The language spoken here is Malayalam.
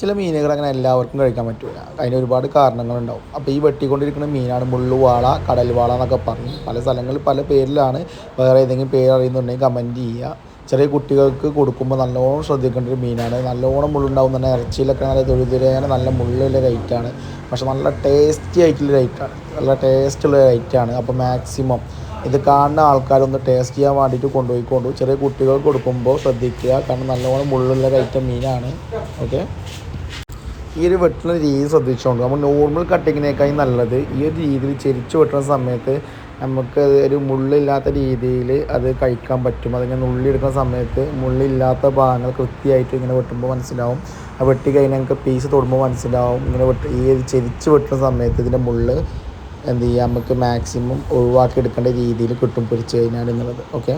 ചില മീനുകൾ അങ്ങനെ എല്ലാവർക്കും കഴിക്കാൻ പറ്റില്ല, അതിന് ഒരുപാട് കാരണങ്ങളുണ്ടാവും. അപ്പോൾ ഈ വെട്ടിക്കൊണ്ടിരിക്കുന്ന മീനാണ് മുള്ളുവാള, കടൽവാള എന്നൊക്കെ പറയും. പല സ്ഥലങ്ങളിൽ പല പേരിലാണ്. വേറെ ഏതെങ്കിലും പേര് അറിയുന്നുണ്ടെങ്കിൽ കമൻറ്റ് ചെയ്യുക. ചെറിയ കുട്ടികൾക്ക് കൊടുക്കുമ്പോൾ നല്ലോണം ശ്രദ്ധിക്കേണ്ട ഒരു മീനാണ്. നല്ലോണം മുള്ളുണ്ടാവും തന്നെ, ഇറച്ചിയിലൊക്കെ നല്ല തൊഴുതുരയാണ്, നല്ല മുള്ളുള്ള റൈറ്റാണ്. പക്ഷെ നല്ല ടേസ്റ്റി ആയിട്ടുള്ള റൈറ്റാണ്, നല്ല ടേസ്റ്റുള്ള റൈറ്റാണ്. അപ്പോൾ മാക്സിമം ഇത് കാണുന്ന ആൾക്കാരൊന്ന് ടേസ്റ്റ് ചെയ്യാൻ വേണ്ടിയിട്ട് കൊണ്ടുപോയിക്കൊണ്ടു. ചെറിയ കുട്ടികൾക്ക് കൊടുക്കുമ്പോൾ ശ്രദ്ധിക്കുക, കാരണം നല്ലോണം മുള്ളുള്ള റൈറ്റം മീനാണ്. ഓക്കെ, ഈ ഒരു വെട്ടുന്ന രീതി ശ്രദ്ധിച്ചുകൊണ്ട് നമ്മൾ നോർമൽ കട്ടിങ്ങിനേക്കാളും നല്ലത് ഈ ഒരു രീതിയിൽ ചെരിച്ച് വെട്ടുന്ന സമയത്ത് നമുക്ക് ഒരു മുള്ളില്ലാത്ത രീതിയിൽ അത് കഴിക്കാൻ പറ്റും. അതിങ്ങനെ നുള്ളിയെടുക്കുന്ന സമയത്ത് മുള്ളില്ലാത്ത ഭാഗങ്ങൾ കൃത്യമായിട്ട് ഇങ്ങനെ വെട്ടുമ്പോൾ മനസ്സിലാവും. ആ വെട്ടി കഴിഞ്ഞാൽ നമുക്ക് പീസ് തൊടുമ്പോൾ മനസ്സിലാവും. ഇങ്ങനെ ഈ ചെരിച്ച് വെട്ടുന്ന സമയത്ത് ഇതിൻ്റെ മുള്ള് എന്ത് ചെയ്യുക, നമുക്ക് മാക്സിമം ഒഴിവാക്കി എടുക്കേണ്ട രീതിയിൽ കിട്ടും പൊരിച്ച് കഴിഞ്ഞാൽ എന്നുള്ളത്. ഓക്കെ.